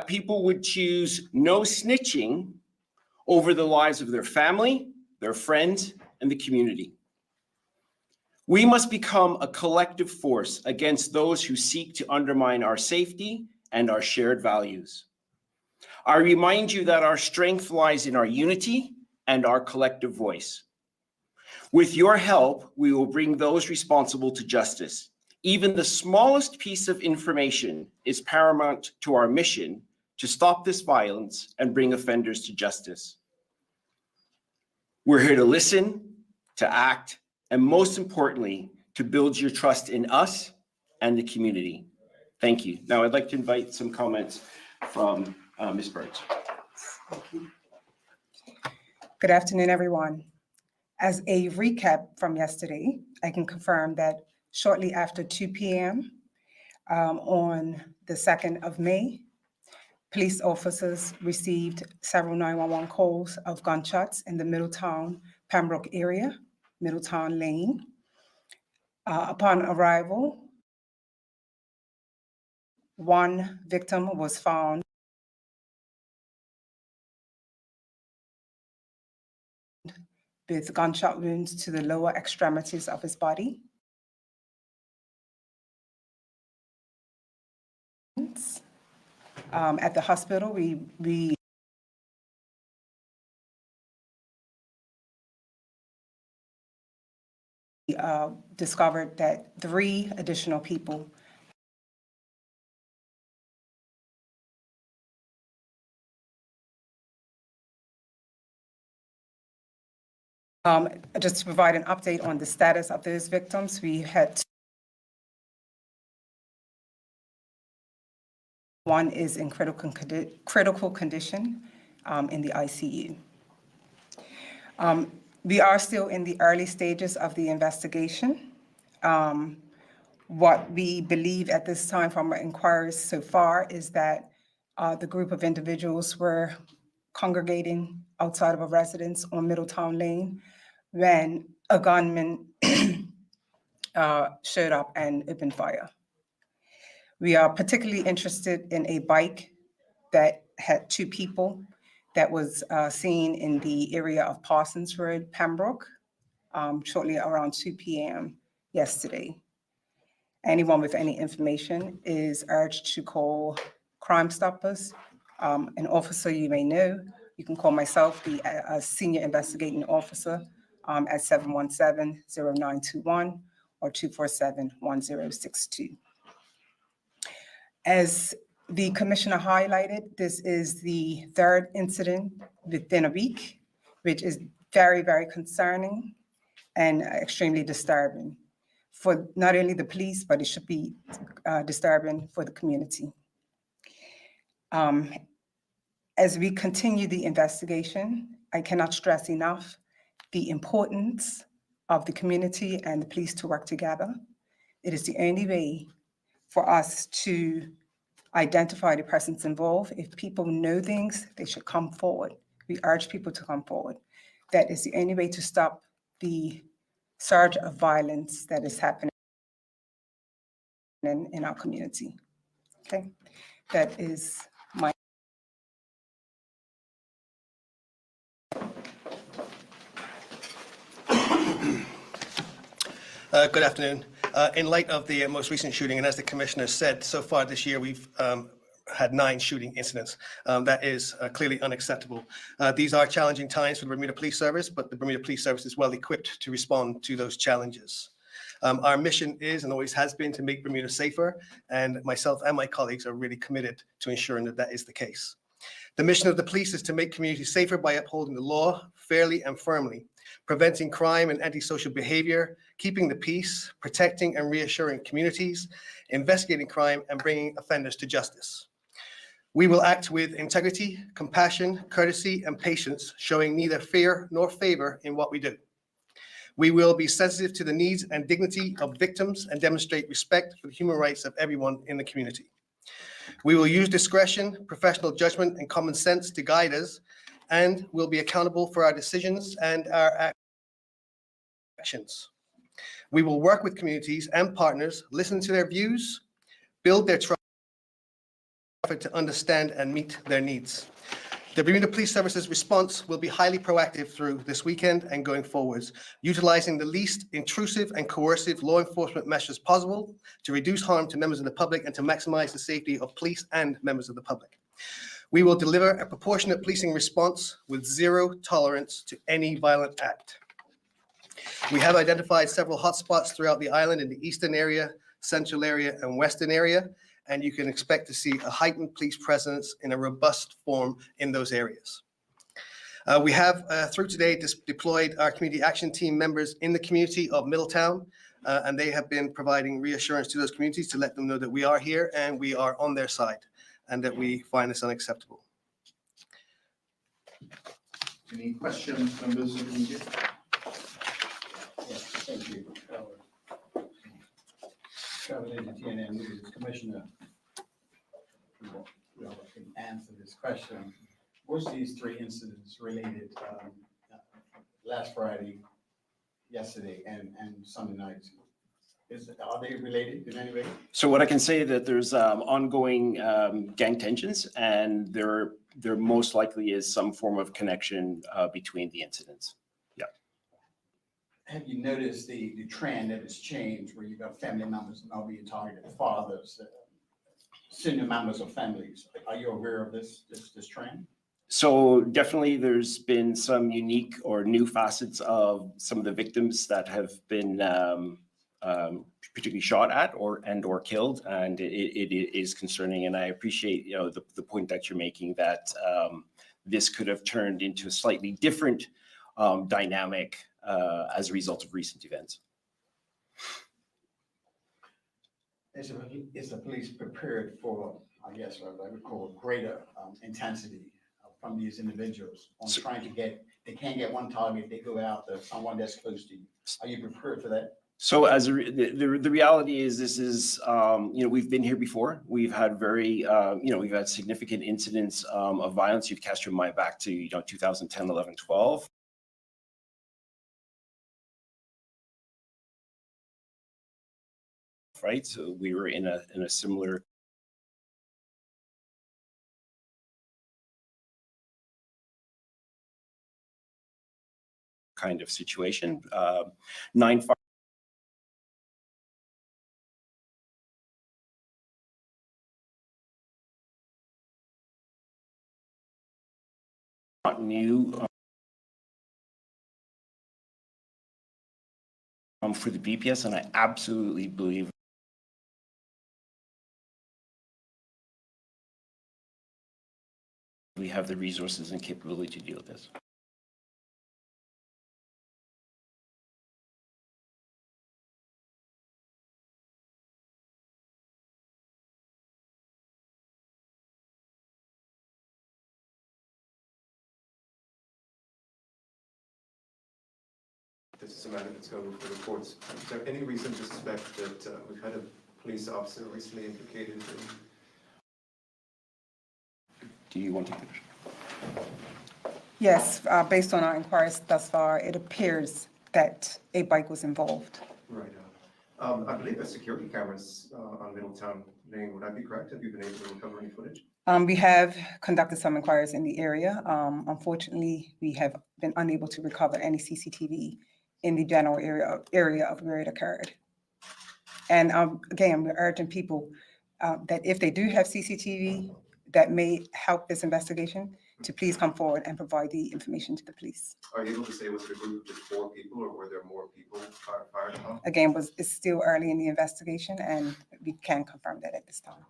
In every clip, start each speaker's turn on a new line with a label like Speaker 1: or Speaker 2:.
Speaker 1: people would choose no snitching over the lives of their family, their friends, and the community. We must become a collective force against those who seek to undermine our safety and our shared values. I remind you that our strength lies in our unity and our collective voice. With your help, we will bring those responsible to justice. Even the smallest piece of information is paramount to our mission to stop this violence and bring offenders to justice. We're here to listen, to act, and most importantly, to build your trust in us and the community. Thank you. Now I'd like to invite some comments from Ms. Burns.
Speaker 2: Good afternoon, everyone. As a recap from yesterday, I can confirm that shortly after 2 p.m. On the 2nd of May, police officers received several 911 calls of gunshots in the Middletown, Pembroke area, Middletown Lane. Upon arrival, one victim was found with gunshot wounds to the lower extremities of his body. At the hospital, we discovered that 3 additional people just to provide an update on the status of those victims, we had one is in critical condition in the ICU. We are still in the early stages of the investigation. What we believe at this time from our inquiries so far is that the group of individuals were congregating outside of a residence on Middletown Lane when a gunman showed up and opened fire. We are particularly interested in a bike that had 2 people that was seen in the area of Parsons Road, Pembroke, shortly around 2 p.m. yesterday. Anyone with any information is urged to call Crime Stoppers. An officer you may know, you can call myself, the senior investigating officer, at 717-0921 or 247-1062. As the commissioner highlighted, this is the 3rd incident within a week, which is very, very concerning and extremely disturbing for not only the police, but it should be disturbing for the community. As we continue the investigation, I cannot stress enough the importance of the community and the police to work together. It is the only way for us to identify the persons involved. If people know things, they should come forward. We urge people to come forward. That is the only way to stop the surge of violence that is happening in our community. Okay, that is my.
Speaker 3: Good afternoon. In light of the most recent shooting, and as the commissioner said, so far this year we've had 9 shooting incidents. That is clearly unacceptable. These are challenging times for the Bermuda Police Service, but the Bermuda Police Service is well equipped to respond to those challenges. Our mission is and always has been to make Bermuda safer, and myself and my colleagues are really committed to ensuring that that is the case. The mission of the police is to make communities safer by upholding the law fairly and firmly, preventing crime and antisocial behavior, keeping the peace, protecting and reassuring communities, investigating crime, and bringing offenders to justice. We will act with integrity, compassion, courtesy, and patience, showing neither fear nor favor in what we do. We will be sensitive to the needs and dignity of victims and demonstrate respect for the human rights of everyone in the community. We will use discretion, professional judgment, and common sense to guide us, and will be accountable for our decisions and our actions. We will work with communities and partners, listen to their views, build their trust, to understand and meet their needs. The Bermuda Police Service's response will be highly proactive through this weekend and going forwards, utilizing the least intrusive and coercive law enforcement measures possible to reduce harm to members of the public and to maximize the safety of police and members of the public. We will deliver a proportionate policing response with zero tolerance to any violent act. We have identified several hotspots throughout the island in the eastern area, central area, and western area, and you can expect to see a heightened police presence in a robust form in those areas. We have, through today, deployed our community action team members in the community of Middletown, and they have been providing reassurance to those communities to let them know that we are here and we are on their side and that we find this unacceptable.
Speaker 4: Any questions, members of the media?
Speaker 5: Yes, thank you. Traveling to TNN News, Commissioner, you can answer this question. Was these three incidents related last Friday, yesterday, and Sunday night? Are they related in any way?
Speaker 1: So what I can say that there's ongoing gang tensions, and there most likely is some form of connection between the incidents.
Speaker 5: Have you noticed the trend that has changed where you've got family members now being targeted, fathers, senior members of families? Are you aware of this trend?
Speaker 1: So definitely there's been some unique or new facets of some of the victims that have been particularly shot at or killed, and it is concerning. And I appreciate, you know, the point that you're making that this could have turned into a slightly different dynamic as a result of recent events.
Speaker 5: Is the police prepared for, I guess, what I would call greater intensity from these individuals on trying to get, they can't get one target, they go out to someone that's close to you. Are you prepared for that?
Speaker 1: So as the reality is, this is, you know, we've been here before. We've had very, you know, we've had significant incidents of violence. You've cast your mind back to, you know, 2010, 11, 12. Right, so we were in a similar kind of situation. 9/5 not new for the BPS, and I absolutely believe we have the resources and capability to deal with this.
Speaker 6: This is a matter that's going for the courts. Is there any reason to suspect that we've had a police officer recently implicated in?
Speaker 1: Do you want to finish?
Speaker 2: Yes, based on our inquiries thus far, it appears that a bike was involved.
Speaker 6: Right. I believe there's security cameras on Middletown Lane. Would I be correct? Have you been able to recover any footage?
Speaker 2: We have conducted some inquiries in the area. Unfortunately, we have been unable to recover any CCTV in the general area of where it occurred. And again, we're urging people that if they do have CCTV that may help this investigation, to please come forward and provide the information to the police.
Speaker 6: Are you able to say, was it a group of just 4 people, or were there more people fired upon?
Speaker 2: Again, it's still early in the investigation, and we can't confirm that at this time.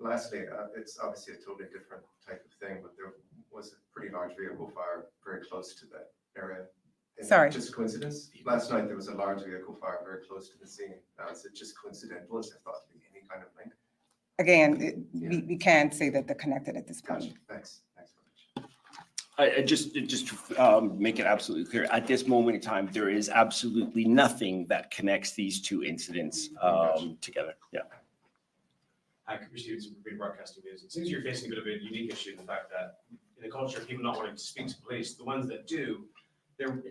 Speaker 6: Lastly, it's obviously a totally different type of thing, but there was a pretty large vehicle fire very close to that area. Is
Speaker 2: Sorry.
Speaker 6: it just coincidence? Last night there was a large vehicle fire very close to the scene. Is it just coincidental? Is there thought to be any kind of link?
Speaker 2: Again, we can't say that they're connected at this point.
Speaker 6: Gotcha. Thanks. Thanks very much.
Speaker 1: I just to make it absolutely clear, at this moment in time, there is absolutely nothing that connects these two incidents together. Yeah.
Speaker 7: Hi, Cooper Stevens from Green Broadcasting News. It seems you're facing a bit of a unique issue in the fact that in a culture of people not wanting to speak to police, the ones that do,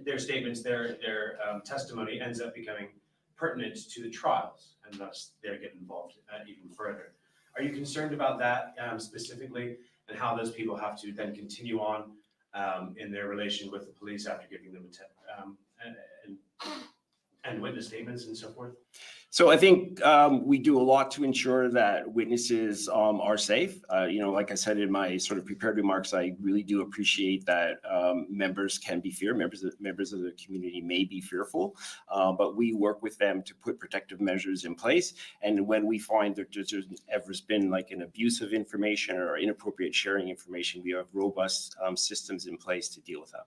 Speaker 7: their statements, their testimony ends up becoming pertinent to the trials, and thus they get involved even further. Are you concerned about that specifically, and how those people have to then continue on in their relation with the police after giving them and witness statements and so forth?
Speaker 1: So I think we do a lot to ensure that witnesses are safe. Like I said in my sort of prepared remarks, I really do appreciate that members can be members of the community may be fearful, but we work with them to put protective measures in place. And when we find that there's ever been like an abuse of information or inappropriate sharing information, we have robust systems in place to deal with that.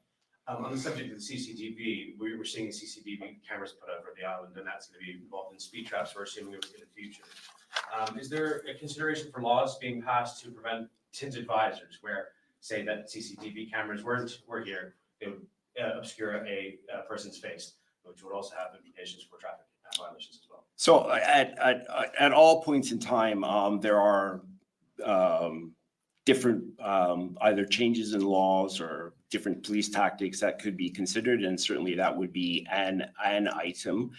Speaker 7: On the subject of the CCTV, we're seeing CCTV cameras put over the island, and that's going to be involved in speed traps, we're assuming, in the future. Is there a consideration for laws being passed to prevent tinted visors where, say, that CCTV cameras were here, they would obscure a person's face, which would also have implications for traffic violations as well?
Speaker 1: So at all points in time, there are different either changes in laws or different police tactics that could be considered, and certainly that would be an item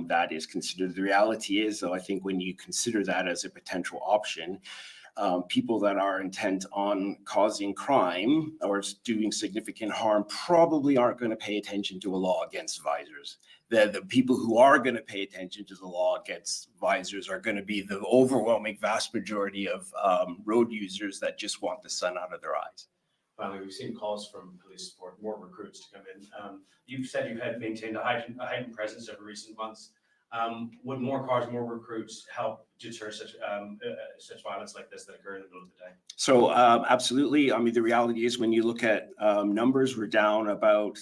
Speaker 1: that is considered. The reality is, though, I think when you consider that as a potential option, people that are intent on causing crime or doing significant harm probably aren't going to pay attention to a law against visors. The people who are going to pay attention to the law against visors are going to be the overwhelming vast majority of road users that just want the sun out of their eyes.
Speaker 7: Finally, we've seen calls from police for more recruits to come in. You've said you had maintained a heightened presence over recent months. Would more cars, more recruits help deter such violence like this that occur in the middle of the day?
Speaker 1: So absolutely. I mean, the reality is when you look at numbers, we're down about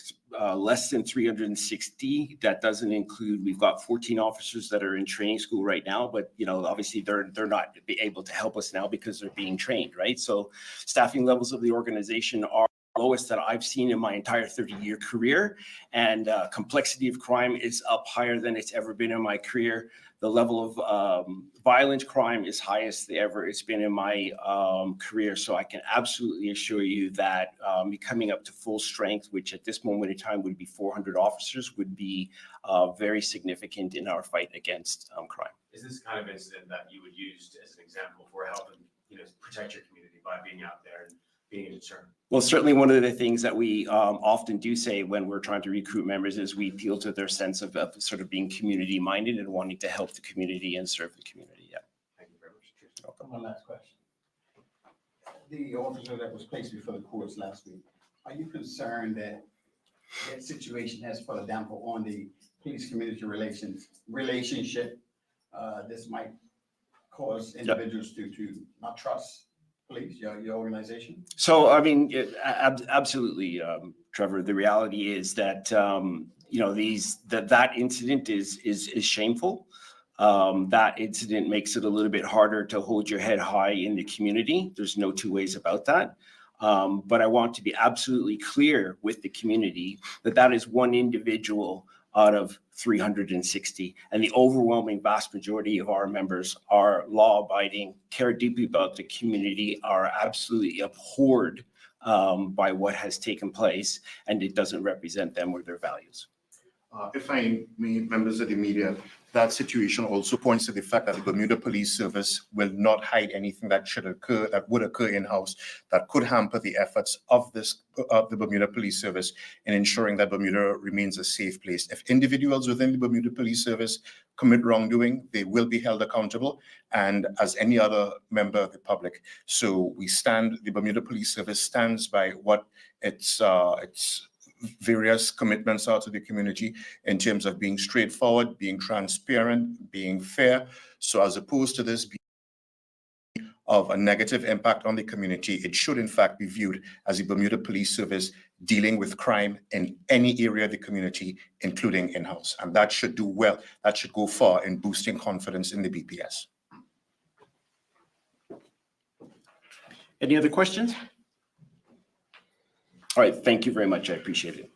Speaker 1: less than 360. That doesn't include, we've got 14 officers that are in training school right now, but obviously they're not able to help us now because they're being trained, right? So staffing levels of the organization are lowest that I've seen in my entire 30-year career, and complexity of crime is up higher than it's ever been in my career. The level of violent crime is highest ever it's been in my career. So I can absolutely assure you that coming up to full strength, which at this moment in time would be 400 officers, would be very significant in our fight against crime.
Speaker 7: Is this kind of incident that you would use as an example for helping protect your community by being out there and being a deterrent?
Speaker 1: Well, certainly one of the things that we often do say when we're trying to recruit members is we appeal to their sense of sort of being community minded and wanting to help the community and serve the community. Yeah.
Speaker 7: Thank you very much.
Speaker 1: Welcome.
Speaker 5: One last question. The officer that was placed before the courts last week, are you concerned that that situation has put a damper on the police-community relationship? This might cause individuals to not trust police, your organization?
Speaker 1: So, I mean, absolutely, Trevor. The reality is that that incident is shameful. That incident makes it a little bit harder to hold your head high in the community. There's no two ways about that. But I want to be absolutely clear with the community that that is one individual out of 360. And the overwhelming vast majority of our members are law-abiding, care deeply about the community, are absolutely abhorred by what has taken place, and it doesn't represent them or their values.
Speaker 4: If I may, members of the media, that situation also points to the fact that the Bermuda Police Service will not hide anything that would occur in-house that could hamper the efforts of the Bermuda Police Service in ensuring that Bermuda remains a safe place. If individuals within the Bermuda Police Service commit wrongdoing, they will be held accountable, and as any other member of the public. So the Bermuda Police Service stands by what its various commitments are to the community in terms of being straightforward, being transparent, being fair. So as opposed to this being of a negative impact on the community, it should in fact be viewed as the Bermuda Police Service dealing with crime in any area of the community, including in-house. And that should do well. That should go far in boosting confidence in the BPS.
Speaker 1: Any other questions? All right, thank you very much. I appreciate it.